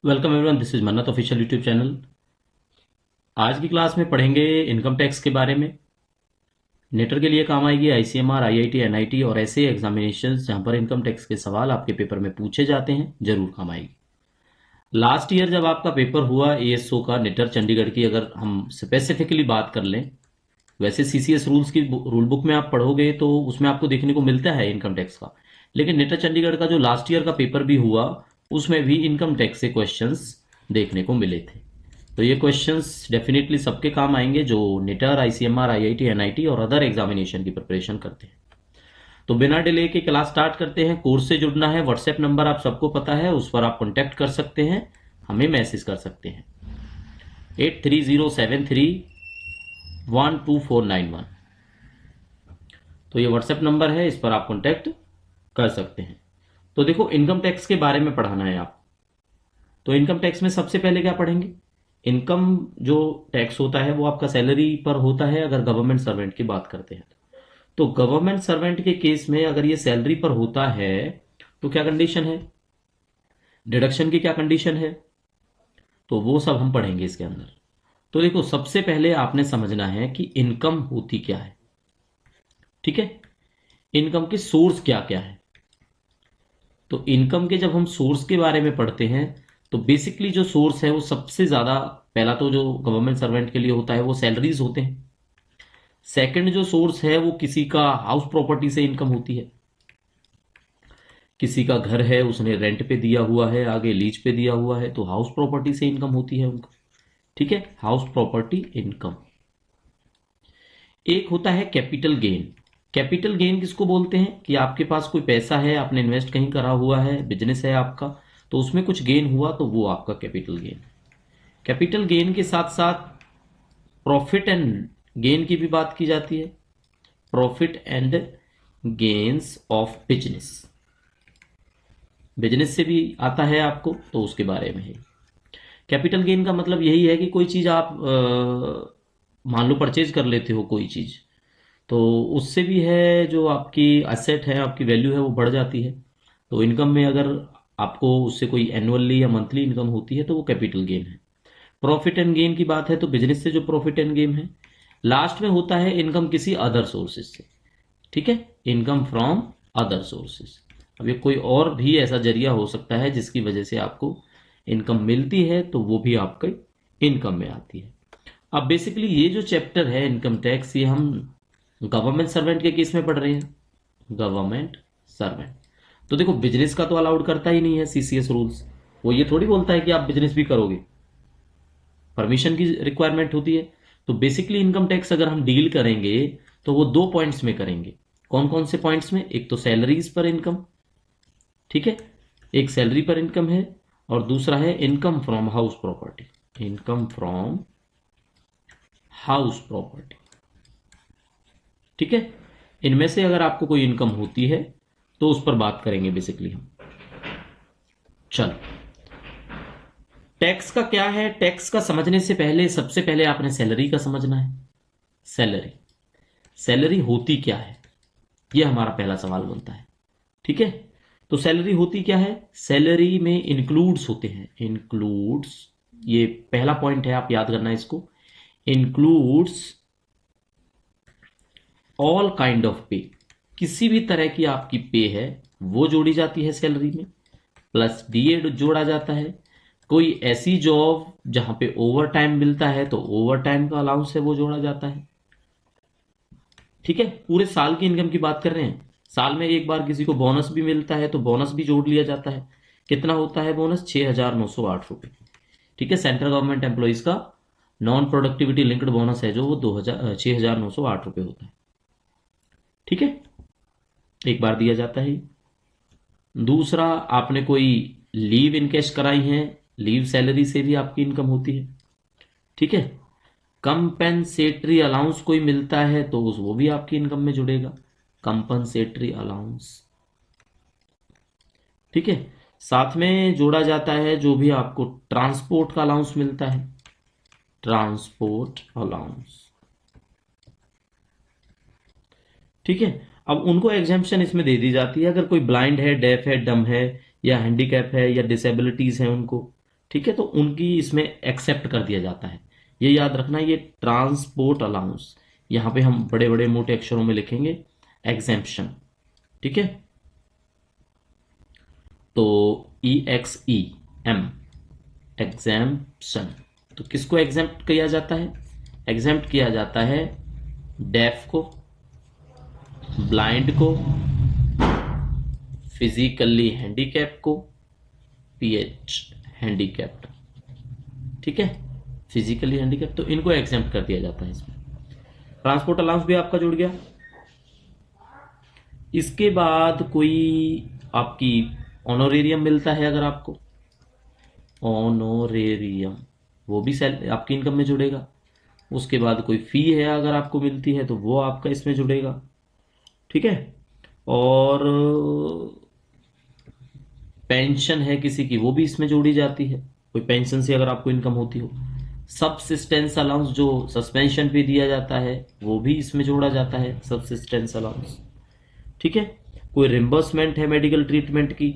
Welcome everyone, this is मन्नत official YouTube channel. आज की क्लास में पढ़ेंगे इनकम टैक्स के बारे में। नेटर के लिए काम आएगी आईसीएमआर, आईआईटी, एनआईटी और ऐसे एग्जामिनेशंस जहां पर इनकम टैक्स के सवाल आपके पेपर में पूछे जाते हैं, जरूर काम आएगी। लास्ट ईयर जब आपका पेपर हुआ एएसओ का नेटर चंडीगढ़ की, अगर हम स्पेसिफिकली बात कर लें, वैसे सीसीएस रूल्स की रूल बुक में आप पढ़ोगे तो उसमें आपको देखने को मिलता है इनकम टैक्स का। लेकिन नेटर चंडीगढ़ का जो लास्ट ईयर का पेपर भी हुआ, उसमें भी इनकम टैक्स से क्वेश्चंस देखने को मिले थे। तो ये क्वेश्चंस डेफिनेटली सबके काम आएंगे जो नेटर, आईसीएमआर, आईआईटी, एनआईटी और अदर एग्जामिनेशन की प्रिपरेशन करते हैं। तो बिना डिले के क्लास स्टार्ट करते हैं। कोर्स से जुड़ना है, व्हाट्सएप नंबर आप सबको पता है, उस पर आप कॉन्टैक्ट कर सकते हैं, हमें मैसेज कर सकते हैं 8307312491। तो ये व्हाट्सएप नंबर है, इस पर आप कॉन्टैक्ट कर सकते हैं। तो देखो, इनकम टैक्स के बारे में पढ़ाना है आप। तो इनकम टैक्स में सबसे पहले क्या पढ़ेंगे? इनकम जो टैक्स होता है वो आपका सैलरी पर होता है, अगर गवर्नमेंट सर्वेंट की बात करते हैं तो गवर्नमेंट सर्वेंट के केस में अगर ये सैलरी पर होता है तो क्या कंडीशन है, डिडक्शन की क्या कंडीशन है, तो वो सब हम पढ़ेंगे इसके अंदर। तो देखो, सबसे पहले आपने समझना है कि इनकम होती क्या है। ठीक है, इनकम के सोर्स क्या क्या है। तो इनकम के जब हम सोर्स के बारे में पढ़ते हैं तो बेसिकली जो सोर्स है वो सबसे ज्यादा, पहला तो जो गवर्नमेंट सर्वेंट के लिए होता है वो सैलरीज होते हैं। सेकंड जो सोर्स है वो किसी का हाउस प्रॉपर्टी से इनकम होती है। किसी का घर है, उसने रेंट पे दिया हुआ है, आगे लीज पे दिया हुआ है, तो हाउस प्रॉपर्टी से इनकम होती है उनको। ठीक है, हाउस प्रॉपर्टी इनकम। एक होता है कैपिटल गेन। कैपिटल गेन किसको बोलते हैं कि आपके पास कोई पैसा है, आपने इन्वेस्ट कहीं करा हुआ है, बिजनेस है आपका, तो उसमें कुछ गेन हुआ तो वो आपका कैपिटल गेन। कैपिटल गेन के साथ साथ प्रॉफिट एंड गेन की भी बात की जाती है। Profit and gains of business, business से भी आता है आपको, तो उसके बारे में है। कैपिटल गेन का मतलब यही है कि कोई चीज आप मान लो परचेज कर लेते हो कोई चीज, तो उससे भी है जो आपकी असेट है, आपकी वैल्यू है, वो बढ़ जाती है। तो इनकम में अगर आपको उससे कोई एनुअली या मंथली इनकम होती है तो वो कैपिटल गेन है। प्रॉफिट एंड गेन की बात है तो बिजनेस से जो प्रॉफिट एंड गेन है। लास्ट में होता है इनकम किसी अदर सोर्सेज से। ठीक है, इनकम फ्रॉम अदर सोर्सेज। अब ये कोई और भी ऐसा जरिया हो सकता है जिसकी वजह से आपको इनकम मिलती है, तो वो भी आपके इनकम में आती है। अब बेसिकली ये जो चैप्टर है इनकम टैक्स, ये हम गवर्नमेंट सर्वेंट के केस में पढ़ रहे हैं। गवर्नमेंट सर्वेंट तो देखो, बिजनेस का तो अलाउड करता ही नहीं है सीसीएस रूल्स। वो ये थोड़ी बोलता है कि आप बिजनेस भी करोगे, परमिशन की रिक्वायरमेंट होती है। तो बेसिकली इनकम टैक्स अगर हम डील करेंगे तो वो दो पॉइंट्स में करेंगे। कौन कौन से पॉइंट्स में? एक तो सैलरीज पर इनकम, ठीक है, एक सैलरी पर इनकम है, और दूसरा है income from house property. Income from house property, ठीक है। इनमें से अगर आपको कोई इनकम होती है तो उस पर बात करेंगे बेसिकली हम। चलो, टैक्स का क्या है? टैक्स का समझने से पहले सबसे पहले आपने सैलरी का समझना है। सैलरी, सैलरी होती क्या है, यह हमारा पहला सवाल बनता है। ठीक है, तो सैलरी होती क्या है? सैलरी में इंक्लूड्स होते हैं। इंक्लूड्स, ये पहला पॉइंट है, आप याद करना इसको। इंक्लूड्स ऑल काइंड ऑफ पे, किसी भी तरह की आपकी पे है वो जोड़ी जाती है सैलरी में, प्लस डीए जोड़ा जाता है। कोई ऐसी जॉब जहां पे ओवर टाइम मिलता है तो ओवर टाइम का अलाउंस है वो जोड़ा जाता है। ठीक है, पूरे साल की इनकम की बात कर रहे हैं। साल में एक बार किसी को बोनस भी मिलता है तो बोनस भी जोड़ लिया जाता है। कितना होता है बोनस? 6,908 रुपये। ठीक है, सेंट्रल गवर्नमेंट एम्प्लॉइज का नॉन प्रोडक्टिविटी लिंक्ड बोनस है जो वो 6,908 रुपये होता है। ठीक है, एक बार दिया जाता है। दूसरा, आपने कोई लीव इनकेश कराई है, लीव सैलरी से भी आपकी इनकम होती है। ठीक है, कंपेंसेटरी अलाउंस कोई मिलता है तो उस वो भी आपकी इनकम में जुड़ेगा, कंपनसेटरी अलाउंस। ठीक है, साथ में जोड़ा जाता है जो भी आपको ट्रांसपोर्ट का अलाउंस मिलता है, ट्रांसपोर्ट अलाउंस। ठीक है, अब उनको एग्जाम्पशन इसमें दे दी जाती है। अगर कोई ब्लाइंड है, डेफ है, डम है, या हैंडीकैप है, या डिसेबिलिटीज है उनको, ठीक है, तो उनकी इसमें एक्सेप्ट कर दिया जाता है। ये याद रखना, ये ट्रांसपोर्ट अलाउंस, यहां पे हम बड़े बड़े मोटे अक्षरों में लिखेंगे एग्जेम्पशन। ठीक है, तो EXEM, एग्जेम्पशन। तो किसको एग्जेम्प्ट किया जाता है? एग्जेम्प्ट किया जाता है डेफ को, ब्लाइंड को, फिजिकली हैंडीकैप को, PH हैंडीकैप्ड। ठीक है, फिजिकली हैंडीकैप, तो इनको एग्जेम्प्ट कर दिया जाता है इसमें। ट्रांसपोर्ट अलाउंस भी आपका जुड़ गया। इसके बाद कोई आपकी ऑनोरेरियम मिलता है अगर आपको, ऑनोरेरियम, वो भी आपकी इनकम में जुड़ेगा। उसके बाद कोई फी है अगर आपको मिलती है तो वो आपका इसमें जुड़ेगा। ठीक है, और पेंशन है किसी की, वो भी इसमें जोड़ी जाती है, कोई पेंशन से अगर आपको इनकम होती हो। सबसिस्टेंस अलाउंस जो सस्पेंशन पे दिया जाता है वो भी इसमें जोड़ा जाता है, सबसिस्टेंस अलाउंस। ठीक है, कोई रिम्बर्समेंट है मेडिकल ट्रीटमेंट की,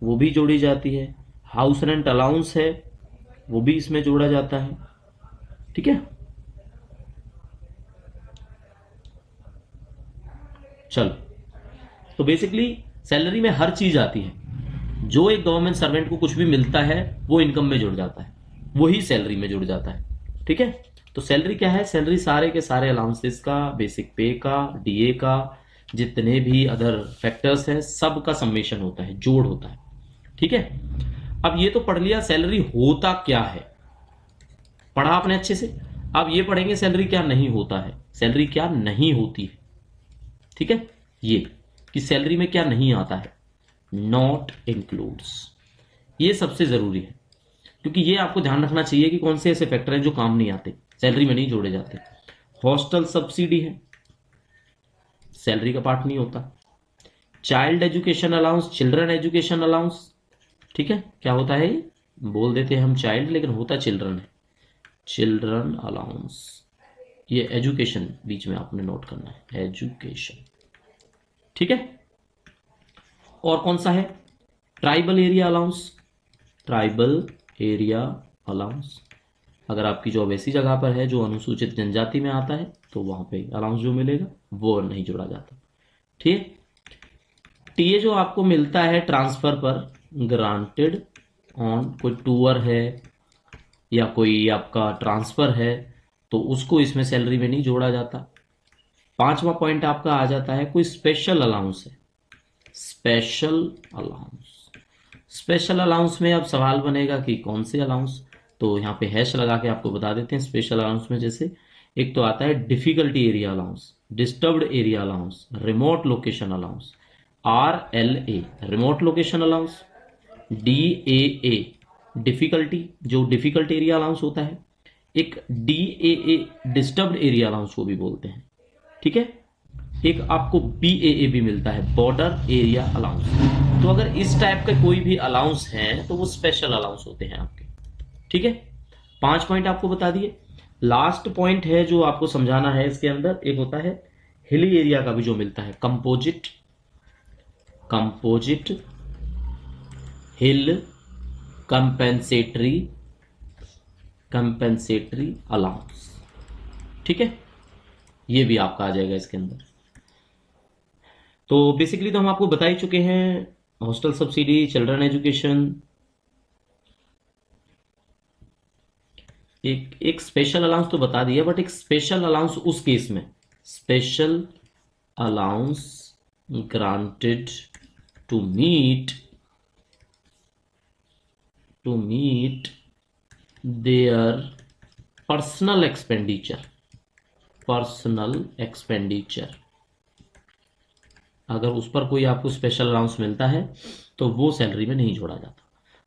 वो भी जोड़ी जाती है। हाउस रेंट अलाउंस है, वो भी इसमें जोड़ा जाता है। ठीक है, चलो, तो बेसिकली सैलरी में हर चीज आती है। जो एक गवर्नमेंट सर्वेंट को कुछ भी मिलता है वो इनकम में जुड़ जाता है, वही सैलरी में जुड़ जाता है। ठीक है, तो सैलरी क्या है? सैलरी सारे के सारे अलाउंसेस का, बेसिक पे का, DA का, जितने भी अदर फैक्टर्स हैं, सब का सम्मेशन होता है, जोड़ होता है। ठीक है, अब ये तो पढ़ लिया सैलरी होता क्या है, पढ़ा आपने अच्छे से। अब ये पढ़ेंगे सैलरी क्या नहीं होता है, सैलरी क्या नहीं होती है। ठीक है, ये कि सैलरी में क्या नहीं आता है, नॉट इंक्लूड्स, ये सबसे जरूरी है, क्योंकि ये आपको ध्यान रखना चाहिए कि कौन से ऐसे फैक्टर हैं जो काम नहीं आते, सैलरी में नहीं जोड़े जाते। हॉस्टल सब्सिडी है, सैलरी का पार्ट नहीं होता। Child education allowance, children education allowance, ठीक है, क्या होता है ये? बोल देते हैं हम चाइल्ड, लेकिन होता चिल्ड्रन है, चिल्ड्रन अलाउंस। ये एजुकेशन बीच में आपने नोट करना है, एजुकेशन। ठीक है, और कौन सा है? Tribal area allowance, tribal area allowance. अगर आपकी जॉब ऐसी जगह पर है जो अनुसूचित जनजाति में आता है तो वहां पे अलाउंस जो मिलेगा वो नहीं जोड़ा जाता। ठीक, टीए जो आपको मिलता है ट्रांसफर पर, ग्रांटेड ऑन, कोई टूर है या कोई आपका ट्रांसफर है तो उसको इसमें सैलरी में नहीं जोड़ा जाता। पांचवा पॉइंट आपका आ जाता है कोई स्पेशल अलाउंस है, स्पेशल अलाउंस। स्पेशल अलाउंस में अब सवाल बनेगा कि कौन से अलाउंस, तो यहाँ पे हैश लगा के आपको बता देते हैं। स्पेशल अलाउंस में जैसे एक तो आता है difficulty area allowance, disturbed area allowance, remote location allowance, RLA remote location allowance, DAA difficulty, जो डिफिकल्ट एरिया अलाउंस होता है, एक DAA डिस्टर्ब्ड एरिया अलाउंस को भी बोलते हैं। ठीक है, एक आपको BAA भी मिलता है, बॉर्डर एरिया अलाउंस। तो अगर इस टाइप के कोई भी अलाउंस हैं तो वो स्पेशल अलाउंस होते हैं आपके। ठीक है, 5 पॉइंट आपको बता दिए। लास्ट पॉइंट है जो आपको समझाना है इसके अंदर, एक होता है हिली एरिया का भी जो मिलता है, कंपोजिट, कंपोजिट हिल कंपेंसेटरी, कंपेंसेटरी अलाउंस। ठीक है, ये भी आपका आ जाएगा इसके अंदर। तो बेसिकली तो हम आपको बता ही चुके हैं, हॉस्टल सब्सिडी, चिल्ड्रन एजुकेशन, एक स्पेशल अलाउंस तो बता दिया, बट एक स्पेशल अलाउंस उस केस में, special allowance granted to meet their personal expenditure, personal expenditure. अगर उस पर कोई आपको स्पेशल अलाउंस मिलता है तो वो सैलरी में नहीं जोड़ा जाता।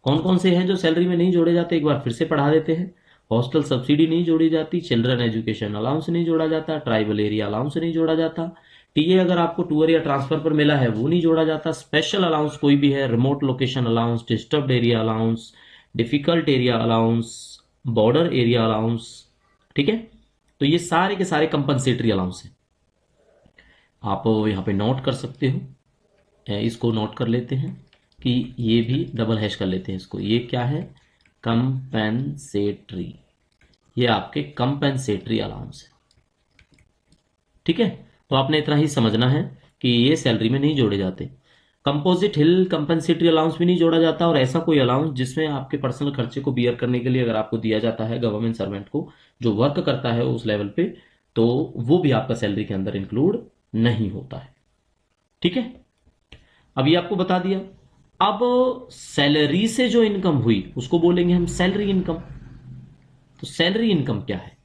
कौन कौन से हैं जो सैलरी में नहीं जोड़े जाते, एक बार फिर से पढ़ा देते हैं। हॉस्टल सब्सिडी नहीं जोड़ी जाती, चिल्ड्रन एजुकेशन अलाउंस नहीं जोड़ा जाता, ट्राइबल एरिया अलाउंस नहीं जोड़ा जाता, टीए अगर आपको टूर या ट्रांसफर पर मिला है वो नहीं जोड़ा जाता, स्पेशल अलाउंस कोई भी है, remote location allowance, disturbed area allowance, difficult area allowance, border area allowance. ठीक है, तो ये सारे के सारे कंपनसेटरी अलाउंस हैं, आप यहाँ पे नोट कर सकते हो। इसको नोट कर लेते हैं कि ये भी डबल हैश कर लेते हैं इसको, ये क्या है? कंपेंसेटरी, ये आपके कंपेंसेटरी अलाउंस है। ठीक है, तो आपने इतना ही समझना है कि ये सैलरी में नहीं जोड़े जाते। कंपोजिट हिल कंपेंसेटरी अलाउंस भी नहीं जोड़ा जाता, और ऐसा कोई अलाउंस जिसमें आपके पर्सनल खर्चे को बियर करने के लिए अगर आपको दिया जाता है गवर्नमेंट सर्वेंट को जो वर्क करता है उस लेवल पे, तो वो भी आपका सैलरी के अंदर इंक्लूड नहीं होता है। ठीक है, अब ये आपको बता दिया। अब सैलरी से जो इनकम हुई उसको बोलेंगे हम सैलरी इनकम। तो सैलरी इनकम क्या है?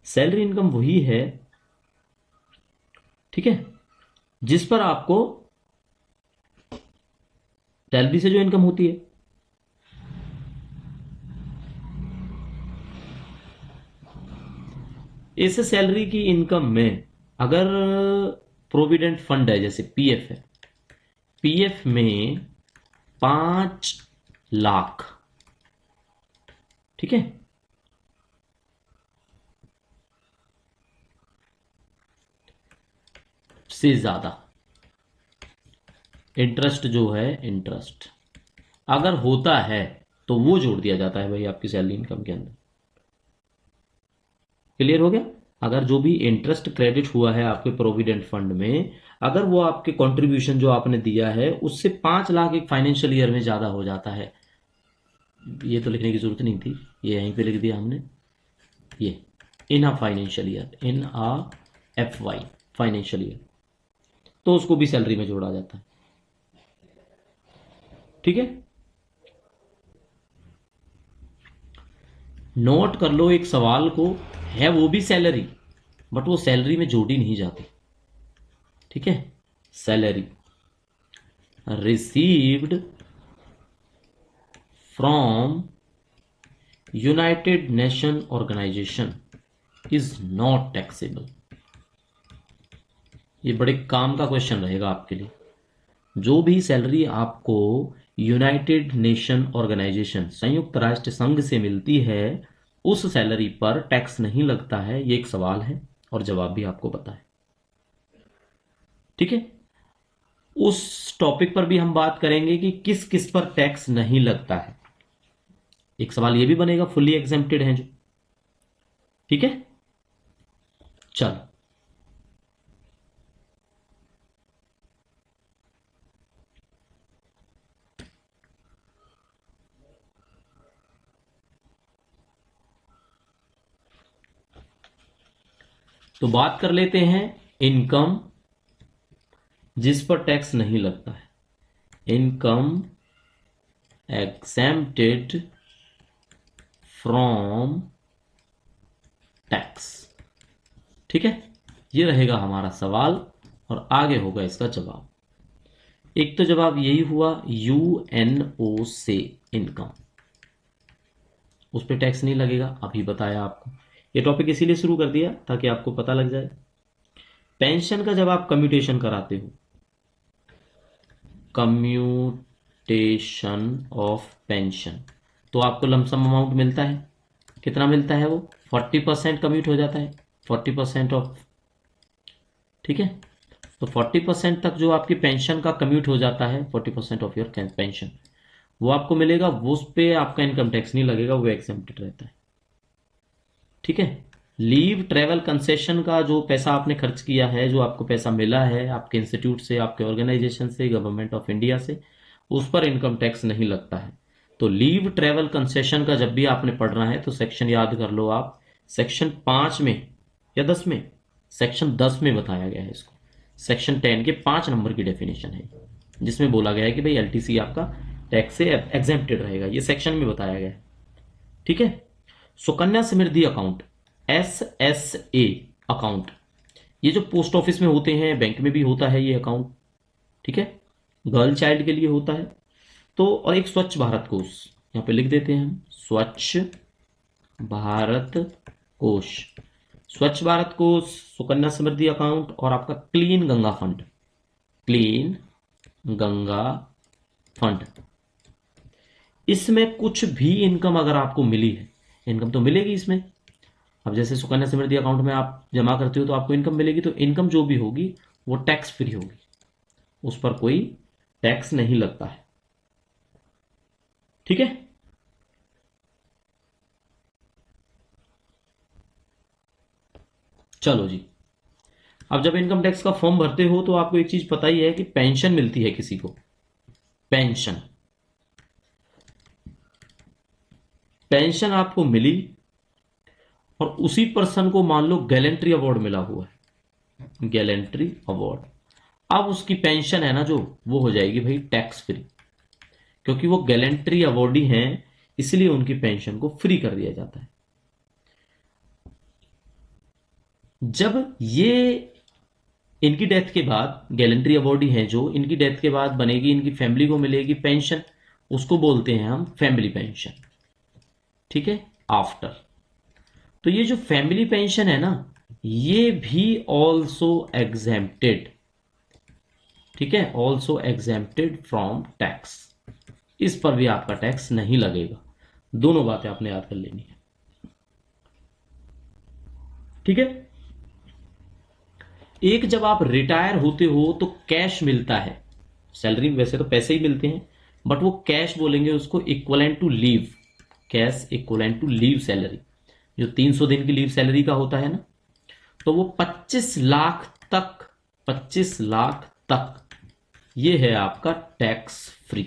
सैलरी इनकम वही है, ठीक है, जिस पर आपको सैलरी से जो इनकम होती है, इस सैलरी की इनकम में अगर प्रोविडेंट फंड है, जैसे पीएफ है, पीएफ में 5 लाख, ठीक है, से ज्यादा इंटरेस्ट जो है, इंटरेस्ट अगर होता है तो वो जोड़ दिया जाता है भाई आपकी सैलरी इनकम के अंदर। क्लियर हो गया? अगर जो भी इंटरेस्ट क्रेडिट हुआ है आपके प्रोविडेंट फंड में, अगर वो आपके कंट्रीब्यूशन जो आपने दिया है उससे 5 लाख एक फाइनेंशियल ईयर में ज्यादा हो जाता है, ये तो लिखने की जरूरत नहीं थी, ये यहीं पे लिख दिया हमने, ये in a financial year, in a FY financial year, तो उसको भी सैलरी में जोड़ा जाता है। ठीक है, नोट कर लो एक सवाल को, है वो भी सैलरी, बट वो सैलरी में जोड़ी नहीं जाती। ठीक है, salary received from United Nation Organisation is not taxable. ये बड़े काम का क्वेश्चन रहेगा आपके लिए। जो भी सैलरी आपको यूनाइटेड नेशन ऑर्गेनाइजेशन, संयुक्त राष्ट्र संघ से मिलती है, उस सैलरी पर टैक्स नहीं लगता है, ये एक सवाल है और जवाब भी आपको पता है। ठीक है, उस टॉपिक पर भी हम बात करेंगे कि किस किस पर टैक्स नहीं लगता है। एक सवाल ये भी बनेगा, फुल्ली एग्जेम्प्टेड है जो। ठीक है, चलो, तो बात कर लेते हैं इनकम जिस पर टैक्स नहीं लगता है। Income exempted from tax. ठीक है, ये रहेगा हमारा सवाल और आगे होगा इसका जवाब। एक तो जवाब यही हुआ, UNO से इनकम, उस पर टैक्स नहीं लगेगा, अभी बताया आपको। ये टॉपिक इसीलिए शुरू कर दिया ताकि आपको पता लग जाए। पेंशन का जब आप कम्यूटेशन कराते हो, कम्यूटेशन ऑफ पेंशन, तो आपको लमसम अमाउंट मिलता है, कितना मिलता है वो? 40% कम्यूट हो जाता है, 40% ऑफ। ठीक है, तो 40% तक जो आपकी पेंशन का कम्यूट हो जाता है, 40% ऑफ योर पेंशन, वो आपको मिलेगा, वो उस पर आपका इनकम टैक्स नहीं लगेगा, वो एग्जेम्प्टेड रहता है। ठीक है, लीव ट्रेवल कंसेशन का जो पैसा आपने खर्च किया है, जो आपको पैसा मिला है आपके इंस्टीट्यूट से, आपके ऑर्गेनाइजेशन से, गवर्नमेंट ऑफ इंडिया से, उस पर इनकम टैक्स नहीं लगता है। तो लीव ट्रेवल कंसेशन का जब भी आपने पढ़ना है तो सेक्शन याद कर लो आप, सेक्शन 5 में या 10 में, सेक्शन 10 में बताया गया है इसको। सेक्शन 10 के 5 नंबर की डेफिनेशन है, जिसमें बोला गया है कि भाई LTC आपका टैक्स से एग्जेम्प्टेड रहेगा, ये सेक्शन में बताया गया है। ठीक है, Sukanya Samriddhi account, SSA account, ये जो पोस्ट ऑफिस में होते हैं, बैंक में भी होता है ये अकाउंट। ठीक है, गर्ल चाइल्ड के लिए होता है। तो और एक स्वच्छ भारत कोष, यहां पे लिख देते हैं हम, स्वच्छ भारत कोष, स्वच्छ भारत कोष, सुकन्या समृद्धि अकाउंट और आपका clean Ganga fund, clean Ganga fund. इसमें कुछ भी इनकम अगर आपको मिली है, इनकम तो मिलेगी इसमें। अब जैसे सुकन्या समृद्धि अकाउंट में आप जमा करते हो तो आपको इनकम मिलेगी, तो इनकम जो भी होगी वो टैक्स फ्री होगी, उस पर कोई टैक्स नहीं लगता है। ठीक है। चलो जी, अब जब इनकम टैक्स का फॉर्म भरते हो तो आपको एक चीज पता ही है कि पेंशन मिलती है किसी को। पेंशन, पेंशन आपको मिली और उसी पर्सन को मान लो गैलेंट्री अवार्ड मिला हुआ है, गैलेंट्री अवार्ड। अब उसकी पेंशन है ना जो, वो हो जाएगी भाई टैक्स फ्री, क्योंकि वो गैलेंट्री अवार्डी हैं, इसलिए उनकी पेंशन को फ्री कर दिया जाता है। जब ये इनकी डेथ के बाद, गैलेंट्री अवार्डी हैं जो, इनकी डेथ के बाद बनेगी, इनकी फैमिली को मिलेगी पेंशन, उसको बोलते हैं हम फैमिली पेंशन। ठीक है, आफ्टर। तो ये जो फैमिली पेंशन है ना, ये भी ऑल्सो एग्जेम्प्टेड, ठीक है, ऑल्सो एग्जेम्प्टेड फ्रॉम टैक्स। इस पर भी आपका टैक्स नहीं लगेगा। दोनों बातें आपने याद कर लेनी है। ठीक है। एक, जब आप रिटायर होते हो तो कैश मिलता है, सैलरी में वैसे तो पैसे ही मिलते हैं, बट वो कैश बोलेंगे उसको equivalent to leave, cash equivalent to leave salary, जो 300 दिन की लीव सैलरी का होता है ना, तो वो 25 लाख तक, 25 लाख तक ये है आपका टैक्स फ्री।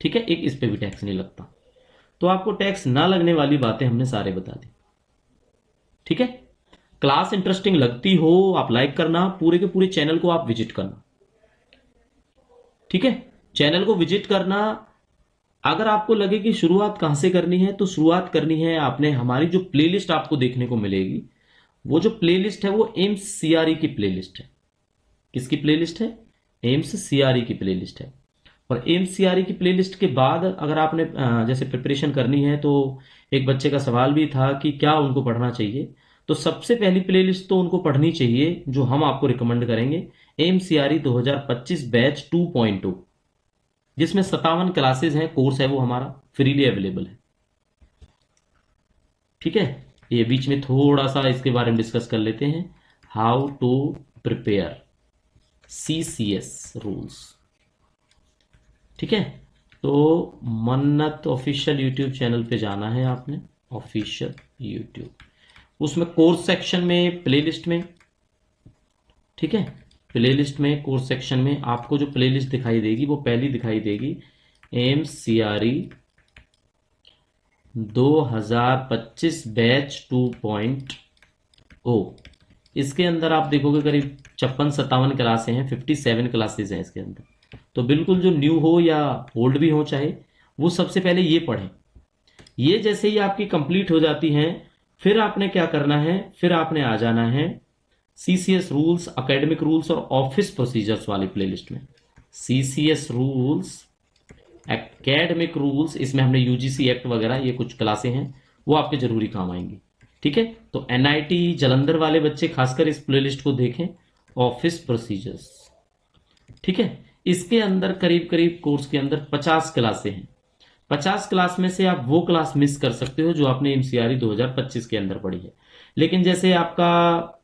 ठीक है, एक इस पे भी टैक्स नहीं लगता। तो आपको टैक्स ना लगने वाली बातें हमने सारे बता दी। ठीक है, क्लास इंटरेस्टिंग लगती हो आप लाइक करना, पूरे के पूरे चैनल को आप विजिट करना। ठीक है, चैनल को विजिट करना। अगर आपको लगे कि शुरुआत कहां से करनी है, तो शुरुआत करनी है आपने, हमारी जो प्लेलिस्ट आपको देखने को मिलेगी, वो जो प्लेलिस्ट है वो एम्स सीआरई की प्लेलिस्ट है। किसकी प्लेलिस्ट है? एम्स सीआरई की प्लेलिस्ट है। और एम्स सीआरई की प्लेलिस्ट के बाद अगर आपने जैसे प्रिपरेशन करनी है, तो एक बच्चे का सवाल भी था कि क्या उनको पढ़ना चाहिए, तो सबसे पहली प्लेलिस्ट तो उनको पढ़नी चाहिए जो हम आपको रिकमेंड करेंगे, एम्स सीआरई 2025 बैच 2.2, जिसमें 57 क्लासेस हैं, कोर्स है वो हमारा फ्रीली अवेलेबल है। ठीक है, ये बीच में थोड़ा सा इसके बारे में डिस्कस कर लेते हैं, how to prepare CCS rules. ठीक है, तो मन्नत ऑफिशियल यूट्यूब चैनल पे जाना है आपने, ऑफिशियल यूट्यूब, उसमें कोर्स सेक्शन में, प्लेलिस्ट में, ठीक है, प्लेलिस्ट में कोर्स सेक्शन में आपको जो प्लेलिस्ट दिखाई देगी वो पहली दिखाई देगी, एम्स सीआरई 2025 बैच 2.0। इसके अंदर आप देखोगे करीब 56-57 क्लासें हैं, 57 क्लासेस हैं इसके अंदर। तो बिल्कुल जो न्यू हो या ओल्ड भी हो चाहे, वो सबसे पहले ये पढ़ें। ये जैसे ही आपकी कंप्लीट हो जाती हैं, फिर आपने क्या करना है, फिर आपने आ जाना है सीसीएस रूल्स, एकेडमिक रूल्स और ऑफिस प्रोसीजर्स वाली प्लेलिस्ट में। सीसीएस रूल्स, एकेडमिक रूल्स, इसमें हमने यूजीसी एक्ट वगैरह ये कुछ क्लासें हैं, वो आपके जरूरी काम आएंगी। ठीक है, तो एनआईटी जलंधर वाले बच्चे खासकर इस प्लेलिस्ट को देखें, ऑफिस प्रोसीजर्स। ठीक है, इसके अंदर करीब करीब कोर्स के अंदर 50 क्लासें हैं। 50 क्लास में से आप वो क्लास मिस कर सकते हो जो आपने एमसीआरई 2025 के अंदर पढ़ी है, लेकिन जैसे आपका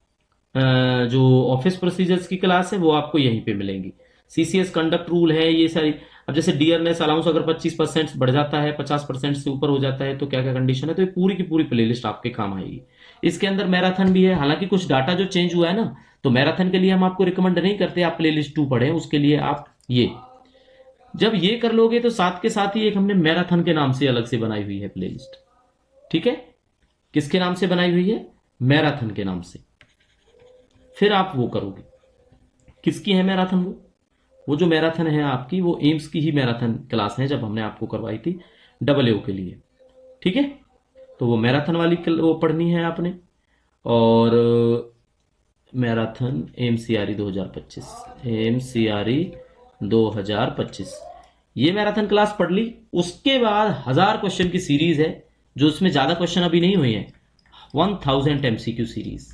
जो ऑफिस प्रोसीजर्स की क्लास है वो आपको यहीं पे मिलेंगी। सीसीएस कंडक्ट रूल है, ये सारी। अब जैसे डियरनेस अलाउंस अगर 25% बढ़ जाता है, 50% से ऊपर हो जाता है, तो क्या क्या कंडीशन है, तो ये पूरी की पूरी प्लेलिस्ट आपके काम आएगी। इसके अंदर मैराथन भी है, हालांकि कुछ डाटा जो चेंज हुआ है ना, तो मैराथन के लिए हम आपको रिकमेंड नहीं करते आप प्लेलिस्ट 2 पढ़ें, उसके लिए आप ये, जब ये कर लोगे तो साथ के साथ ही एक हमने मैराथन के नाम से अलग से बनाई हुई है प्लेलिस्ट। ठीक है, किसके नाम से बनाई हुई है? मैराथन के नाम से। फिर आप वो करोगे, किसकी है मैराथन? वो जो मैराथन है आपकी, वो एम्स की ही मैराथन क्लास है, जब हमने आपको करवाई थी AA के लिए। ठीक है, तो वो मैराथन वाली वो पढ़नी है आपने। और मैराथन एमसीआरई 2025, एमसीआरई 2025, ये मैराथन क्लास पढ़ ली। उसके बाद 1000 क्वेश्चन की सीरीज है, जो इसमें ज्यादा क्वेश्चन अभी नहीं हुए हैं, 1000 MCQ सीरीज,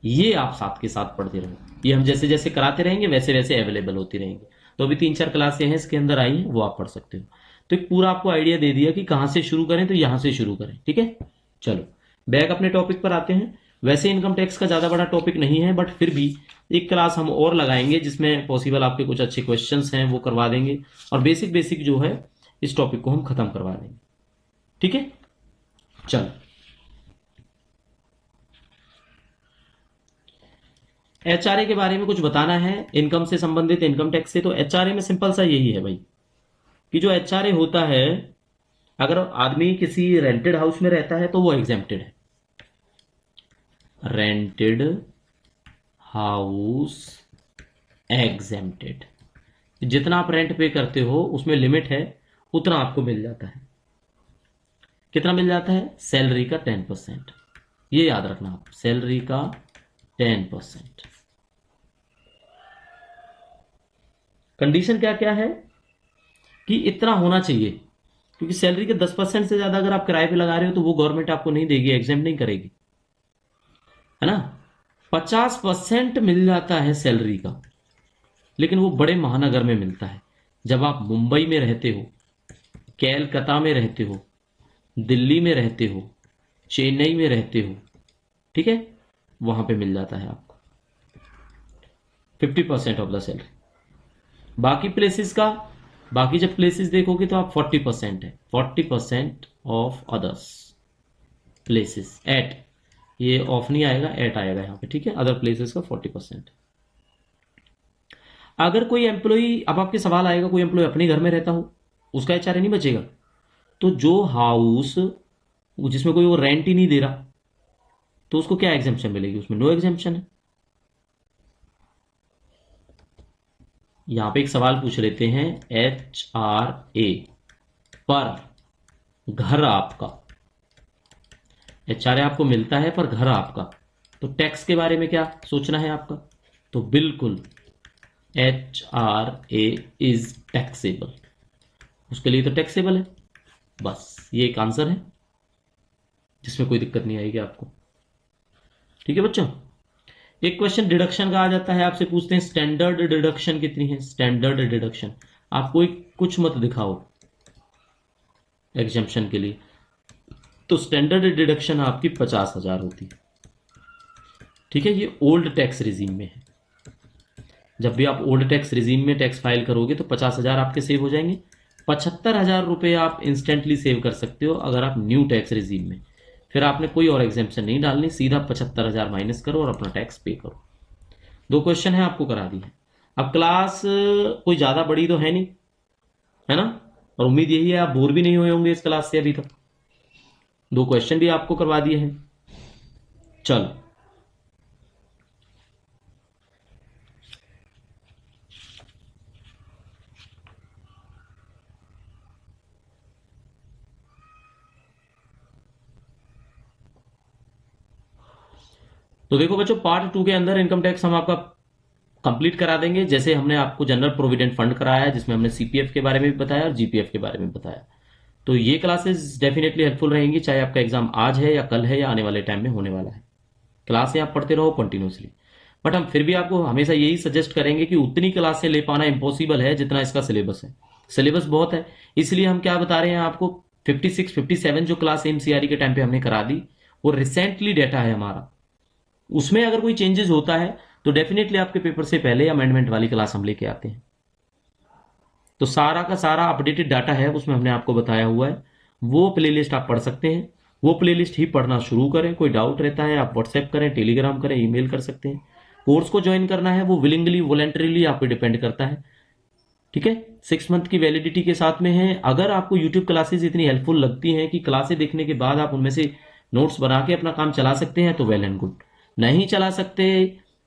ये आप साथ के साथ पढ़ते रहो। ये हम जैसे जैसे कराते रहेंगे वैसे वैसे अवेलेबल होती रहेंगी। तो अभी 3-4 क्लासें हैं इसके अंदर आई हैं, वो आप पढ़ सकते हो। तो एक पूरा आपको आइडिया दे दिया कि कहां से शुरू करें, तो यहां से शुरू करें। ठीक है, चलो बैक अपने टॉपिक पर आते हैं। वैसे इनकम टैक्स का ज्यादा बड़ा टॉपिक नहीं है, बट फिर भी एक क्लास हम और लगाएंगे जिसमें पॉसिबल आपके कुछ अच्छे क्वेश्चंस हैं वो करवा देंगे, और बेसिक बेसिक जो है इस टॉपिक को हम खत्म करवा देंगे। ठीक है, चलो। एचआरए के बारे में कुछ बताना है, इनकम से संबंधित, इनकम टैक्स से। तो एचआरए में सिंपल सा यही है भाई कि जो एचआरए होता है, अगर आदमी किसी रेंटेड हाउस में रहता है तो वो एग्जेम्प्टेड है। Rented house exempted. जितना आप रेंट पे करते हो उसमें लिमिट है, उतना आपको मिल जाता है। कितना मिल जाता है? सैलरी का 10%। ये याद रखना आप, सैलरी का 10%। कंडीशन क्या क्या है कि इतना होना चाहिए, क्योंकि सैलरी के 10% से ज्यादा अगर आप किराए पे लगा रहे हो तो वो गवर्नमेंट आपको नहीं देगी, एग्जेम्प्ट नहीं करेगी, है ना। 50% मिल जाता है सैलरी का, लेकिन वो बड़े महानगर में मिलता है। जब आप मुंबई में रहते हो, कैलकाता में रहते हो, दिल्ली में रहते हो, चेन्नई में रहते हो, ठीक है, वहां पे मिल जाता है आपको 50% ऑफ द सैलरी। बाकी प्लेसेस का, बाकी जब प्लेसेस देखोगे तो आप 40% है, 40% ऑफ अदर्स प्लेसेस एट, ये ऑफ नहीं आएगा, एट आएगा यहाँ पे, ठीक है। अदर प्लेसेस का 40%। अगर कोई एम्प्लॉय, अब आपके सवाल आएगा, कोई एम्प्लॉय अपने घर में रहता हो, उसका एचआरए नहीं बचेगा? तो जो हाउस जिसमें कोई वो रेंट ही नहीं दे रहा, तो उसको क्या एग्जेम्पशन मिलेगी? उसमें नो एग्जेम्पशन है। यहां पे एक सवाल पूछ लेते हैं, एचआरए पर घर आपका, एचआरए आपको मिलता है पर घर आपका, तो टैक्स के बारे में क्या सोचना है आपका? तो बिल्कुल एचआरए इज टैक्सेबल, उसके लिए तो टैक्सेबल है। बस ये एक आंसर है जिसमें कोई दिक्कत नहीं आएगी आपको। ठीक है बच्चों। एक क्वेश्चन डिडक्शन का आ जाता है, आपसे पूछते हैं स्टैंडर्ड डिडक्शन कितनी है? स्टैंडर्ड डिडक्शन आप कोई कुछ मत दिखाओ एग्जेम्पशन के लिए, तो स्टैंडर्ड डिडक्शन आपकी 50,000 होती है। ठीक है, ये ओल्ड टैक्स रिजीम में है। जब भी आप ओल्ड टैक्स रिजीम में टैक्स फाइल करोगे तो 50,000 आपके सेव हो जाएंगे। 75,000 रुपये आप इंस्टेंटली सेव कर सकते हो अगर आप न्यू टैक्स रिजीम में, फिर आपने कोई और एग्जेम्पशन नहीं डालनी, सीधा 75,000 माइनस करो और अपना टैक्स पे करो। 2 क्वेश्चन है आपको करा दी है। अब क्लास कोई ज्यादा बड़ी तो है नहीं, है ना, और उम्मीद यही है आप बोर भी नहीं हुए होंगे इस क्लास से अभी तक। 2 क्वेश्चन भी आपको करवा दिए हैं। चलो, तो देखो बच्चों, पार्ट 2 के अंदर इनकम टैक्स हम आपका कंप्लीट करा देंगे। जैसे हमने आपको जनरल प्रोविडेंट फंड कराया है, जिसमें हमने सीपीएफ के बारे में भी बताया और जीपीएफ के बारे में बताया, तो ये क्लासेस डेफिनेटली हेल्पफुल रहेंगी, चाहे आपका एग्जाम आज है या कल है या आने वाले टाइम में होने वाला है। क्लासें आप पढ़ते रहो कंटिन्यूसली, बट हम फिर भी आपको हमेशा यही सजेस्ट करेंगे कि उतनी क्लासें ले पाना इम्पॉसिबल है जितना इसका सिलेबस है। सिलेबस बहुत है, इसलिए हम क्या बता रहे हैं आपको, 56 57 जो क्लास एमसीआरई के टाइम पे हमने करा दी, वो रिसेंटली डेटा है हमारा। उसमें अगर कोई चेंजेस होता है तो डेफिनेटली आपके पेपर से पहले अमेंडमेंट वाली क्लास हम लेके आते हैं। तो सारा का सारा अपडेटेड डाटा है, उसमें हमने आपको बताया हुआ है। वो प्लेलिस्ट आप पढ़ सकते हैं, वो प्लेलिस्ट ही पढ़ना शुरू करें। कोई डाउट रहता है आप व्हाट्सएप करें, टेलीग्राम करें, ईमेल कर सकते हैं। कोर्स को ज्वाइन करना है वो विलिंगली वॉलेंटरीली आप पे डिपेंड करता है। ठीक है, 6 मंथ की वैलिडिटी के साथ में है। अगर आपको यूट्यूब क्लासेस इतनी हेल्पफुल लगती हैं कि क्लासेस देखने के बाद आप उनमें से नोट्स बना के अपना काम चला सकते हैं, तो वेल एंड गुड। नहीं चला सकते,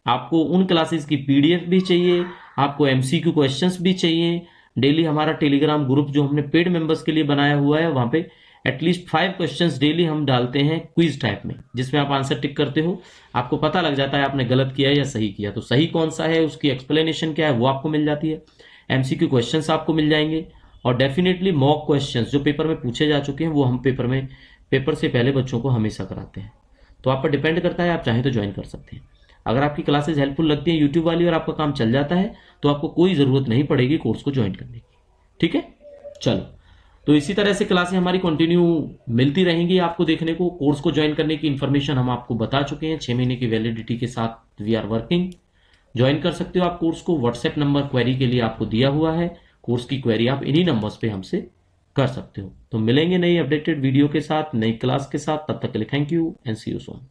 आपको उन क्लासेस की पीडीएफ भी चाहिए, आपको एमसीक्यू क्वेश्चंस भी चाहिए। डेली हमारा टेलीग्राम ग्रुप जो हमने पेड मेंबर्स के लिए बनाया हुआ है, वहां पे एटलीस्ट 5 क्वेश्चंस डेली हम डालते हैं क्विज टाइप में, जिसमें आप आंसर टिक करते हो, आपको पता लग जाता है आपने गलत किया या सही किया। तो सही कौन सा है, उसकी एक्सप्लेनेशन क्या है, वो आपको मिल जाती है। एमसीक्यू क्वेश्चंस आपको मिल जाएंगे, और डेफिनेटली मॉक क्वेश्चंस जो पेपर में पूछे जा चुके हैं वो हम पेपर से पहले बच्चों को हमेशा कराते हैं। तो आप पर डिपेंड करता है, आप चाहें तो ज्वाइन कर सकते हैं। अगर आपकी क्लासेस हेल्पफुल लगती है यूट्यूब वाली और आपका काम चल जाता है, तो आपको कोई जरूरत नहीं पड़ेगी कोर्स को ज्वाइन करने की। ठीक है, चलो, तो इसी तरह से क्लासें हमारी कंटिन्यू मिलती रहेंगी आपको देखने को। कोर्स को ज्वाइन करने की इंफॉर्मेशन हम आपको बता चुके हैं, 6 महीने की वैलिडिटी के साथ वी आर वर्किंग। ज्वाइन कर सकते हो आप कोर्स को, व्हाट्सएप नंबर क्वेरी के लिए आपको दिया हुआ है। कोर्स की क्वेरी आप इन्हीं नंबर्स पे हमसे कर सकते हो। तो मिलेंगे नई अपडेटेड वीडियो के साथ, नई क्लास के साथ। तब तक के लिए thank you and see you soon.